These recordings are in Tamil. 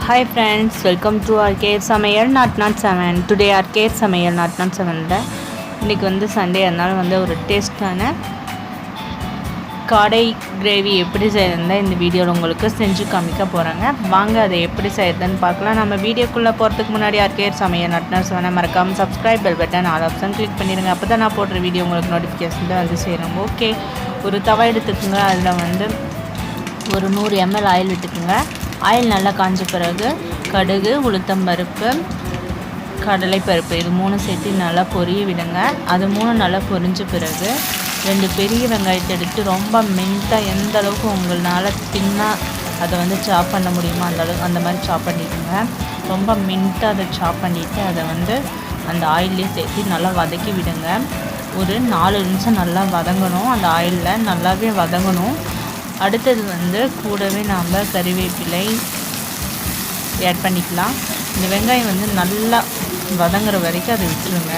Hi friends, welcome to RKR SAMAIYAL not 7. Today RKR SAMAIYAL not 7 இன்னைக்கு வந்து சண்டே, அதனால வந்து ஒரு டேஸ்டான காடை கிரேவி எப்படி செய்யறதுன்னு இந்த வீடியோவில் உங்களுக்கு செஞ்சு காமிக்க போகிறாங்க. வாங்க அதை எப்படி செய்யறதுன்னு பார்க்கலாம். நம்ம வீடியோக்குள்ளே போகிறதுக்கு முன்னாடி RKR SAMAIYAL not 7 மறக்காமல் subscribe bell button all option click பண்ணிடுங்க. அப்போ தான் நான் போடுற வீடியோ உங்களுக்கு நோட்டிஃபிகேஷன் தான் வந்து செய்யணும். ஓகே, ஒரு தவா எடுத்துக்கோங்க. அதில் வந்து ஒரு 100 ml ஆயில் விட்டுக்குங்க. ஆயில் நல்லா காஞ்ச பிறகு கடுகு, உளுத்தம்பருப்பு, கடலைப்பருப்பு இது 3 சேர்த்து நல்லா பொரிய விடுங்க. அது 3 நல்லா பொரிஞ்ச பிறகு 2 பெரிய வெங்காயத்தை எடுத்து ரொம்ப மின்ட்டாக எந்த அளவுக்கு உங்களால் தின்னாக அதை வந்து சாப் பண்ண முடியுமோ அந்த மாதிரி சாப் பண்ணிவிடுங்க. ரொம்ப மின்ட்டாக அதை சாப் பண்ணிவிட்டு அதை வந்து அந்த ஆயிலே சேர்த்து நல்லா வதக்கி விடுங்க. ஒரு 4 நிமிஷம் நல்லா வதங்கணும். அந்த ஆயிலில் நல்லாவே வதங்கணும். அடுத்தது வந்து கூடவே நாம் கறிவேப்பிலை ஆட் பண்ணிக்கலாம். இந்த வெங்காயம் வந்து நல்லா வதங்குற வரைக்கும் அதை விட்டுருங்க.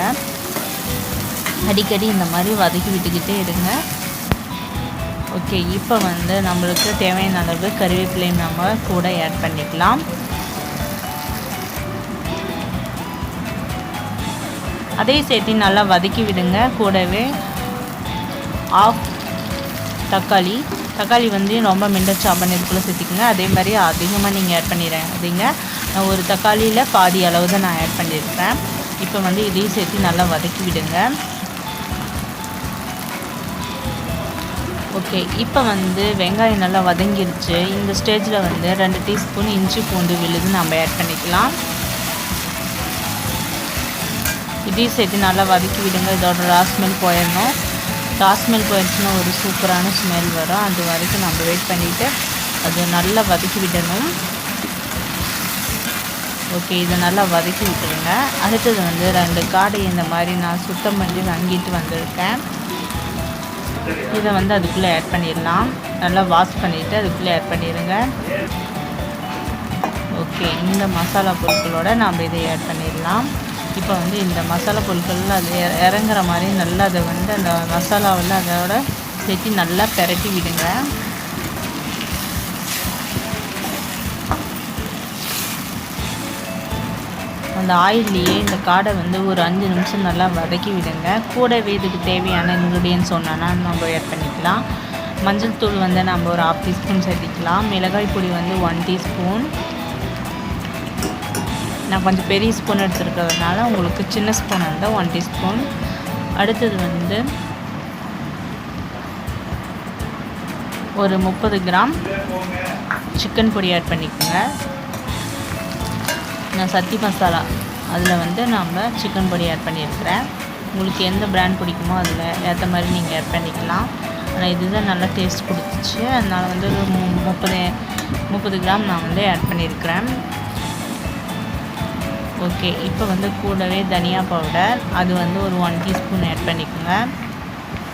அடிக்கடி இந்த மாதிரி வதக்கி விட்டுக்கிட்டே இருங்க. ஓகே, இப்போ வந்து நம்மளுக்கு தேவையான அளவு கறிவேப்பிலை நம்ம கூட ஆட் பண்ணிக்கலாம். அதையும் சேர்த்து நல்லா வதக்கி விடுங்க. கூடவே ஆஃப் தக்காளி வந்து ரொம்ப மின்ன சாப் பண்ணதுக்குள்ளே சேர்த்திக்கோங்க. அதே மாதிரி அதிகமாக நீங்கள் ஆட் பண்ணிடுறீங்க. நான் ஒரு தக்காளியில் பாதி அளவு தான் நான் ஆட் பண்ணியிருக்கேன். இப்போ வந்து இதையும் சேர்த்து நல்லா வதக்கி விடுங்க. ஓகே, இப்போ வந்து வெங்காயம் நல்லா வதங்கிருச்சு. இந்த ஸ்டேஜில் வந்து 2 டீஸ்பூன் இஞ்சி பூண்டு விழுது நம்ம ஆட் பண்ணிக்கலாம். இதையும் சேர்த்து நல்லா வதக்கி விடுங்க. இதோட ரா ஸ்மெல் போயிடணும். ஸ்மெல் போயிடுச்சுன்னா ஒரு சூப்பரான ஸ்மெல் வரும். அது வரைக்கும் நம்ம வெயிட் பண்ணிவிட்டு அது நல்லா வதக்கி விடணும். ஓகே, இதை நல்லா வதக்கி விட்டுருங்க. அடுத்தது வந்து 2 காடை இந்த மாதிரி நான் சுத்தம் பண்ணி வாங்கிட்டு வந்திருக்கேன். இதை வந்து அதுக்குள்ளே ஆட் பண்ணிடலாம். நல்லா வாஷ் பண்ணிவிட்டு அதுக்குள்ளே ஆட் பண்ணிடுங்க. ஓகே, இந்த மசாலா பொருட்களோடு நாம் இதை ஆட் பண்ணிடலாம். இப்போ வந்து இந்த மசாலா பொருட்கள் அது இறங்குற மாதிரி நல்லா அதை வந்து அந்த மசாலாவில் அதோட சேர்த்து நல்லா பெரட்டி விடுங்க. அந்த ஆயில்லையே இந்த காடை வந்து ஒரு 5 நிமிஷம் நல்லா வதக்கி விடுங்க. கூடவே இதுக்கு தேவையான இன்க்ரீடியன்ஸ் சொன்னோன்னா நம்ம ஆட் பண்ணிக்கலாம். மஞ்சள் தூள் வந்து நம்ம ஒரு 1/2 டீஸ்பூன் சேர்த்திக்கலாம். மிளகாய் பொடி வந்து 1 டீஸ்பூன். நான் கொஞ்சம் பெரிய ஸ்பூன் எடுத்துருக்கிறதுனால உங்களுக்கு சின்ன ஸ்பூன் இருந்தால் 1 டீஸ்பூன். அடுத்தது வந்து ஒரு 30 கிராம் சிக்கன் பொடி ஆட் பண்ணிக்கோங்க. நான் சத்தி மசாலா அதில் வந்து நம்ம சிக்கன் பொடி ஆட் பண்ணியிருக்கிறேன். உங்களுக்கு எந்த பிராண்ட் பிடிக்குமோ அதில் ஏற்ற மாதிரி நீங்கள் ஆட் பண்ணிக்கலாம். ஆனால் இதுதான் நல்லா டேஸ்ட் கொடுத்துச்சு. அதனால் வந்து ஒரு 30 கிராம் நான் வந்து ஆட் பண்ணியிருக்கிறேன். ஓகே, இப்போ வந்து கூடவே தனியா பவுடர் அது வந்து ஒரு 1 டீஸ்பூன் ஆட் பண்ணிக்கோங்க.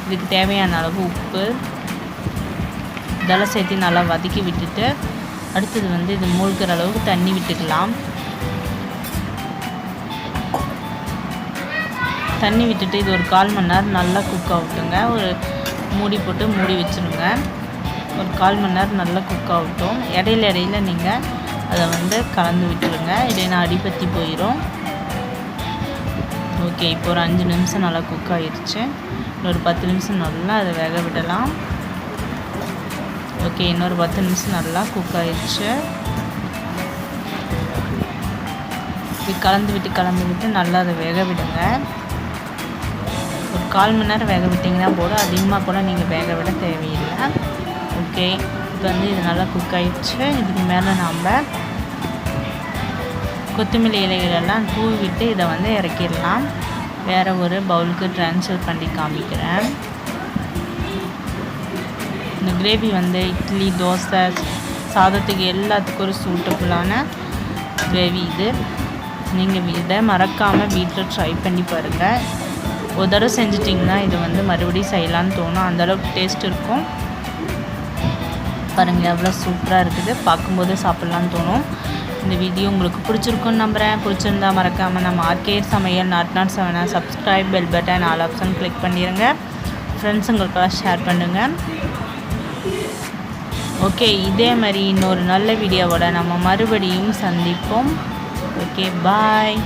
இதுக்கு தேவையான அளவு உப்பு இதெல்லாம் சேர்த்து நல்லா வதக்கி விட்டுட்டு அடுத்தது வந்து இது மூழ்கிற அளவுக்கு தண்ணி விட்டுக்கலாம். தண்ணி விட்டுட்டு இது ஒரு 1/4 மணி நேரம் நல்லா குக் ஆகட்டுங்க. ஒரு மூடி போட்டு மூடி வச்சுருங்க. ஒரு 1/4 மணி நேரம் நல்லா குக் ஆகட்டும். இடையில நீங்கள் அதை வந்து கலந்து விட்டுருங்க. இல்லைன்னா அடிபற்றி போயிடும். ஓகே, இப்போ ஒரு 5 நிமிஷம் நல்லா குக் ஆகிடுச்சு. இன்னொரு 10 நிமிஷம் நல்லா அதை வேக விடலாம். ஓகே, இன்னொரு 10 நிமிஷம் நல்லா குக் ஆகிடுச்சு. இது கலந்து விட்டு நல்லா அதை வேக விடுங்க. ஒரு 1/4 மணி நேரம் வேக விட்டிங்கன்னா போதும். அதிகமாக கூட நீங்கள் வேக விட தேவையில்லை. ஓகே, இப்போ வந்து இது நல்லா குக் ஆகிடுச்சு. இதுக்கு மேலே நாம் கொத்தமல்லி இலைகளெல்லாம் தூவி விட்டு இதை வந்து இறக்கிடலாம். வேறு ஒரு பவுலுக்கு ட்ரான்ஸ்ஃபர் பண்ணி காமிக்கிறேன். இந்த கிரேவி வந்து இட்லி, தோசை, சாதத்துக்கு எல்லாத்துக்கும் ஒரு சூட்டபுளான கிரேவி இது. நீங்கள் இதை மறக்காமல் வீட்டில் ட்ரை பண்ணி பாருங்கள். ஒரு தடவை செஞ்சிட்டிங்கன்னா இது வந்து மறுபடியும் செய்யலான்னு தோணும். அந்தளவுக்கு டேஸ்ட் இருக்கும். பாருங்கள் எவ்வளோ சூப்பராக இருக்குது. பார்க்கும்போது சாப்பிட்லான்னு தோணும். இந்த வீடியோ உங்களுக்கு பிடிச்சிருக்குன்னு நம்புகிறேன். பிடிச்சிருந்தா மறக்காமல் நம்ம RKR SAMAIYAL not 7 subscribe bell button all option click பண்ணிடுங்க. ஃப்ரெண்ட்ஸுங்களுக்கெல்லாம் ஷேர் பண்ணுங்கள். ஓகே, இதே மாதிரி இன்னொரு நல்ல வீடியோவோட நம்ம மறுபடியும் சந்திப்போம். ஓகே, பாய்.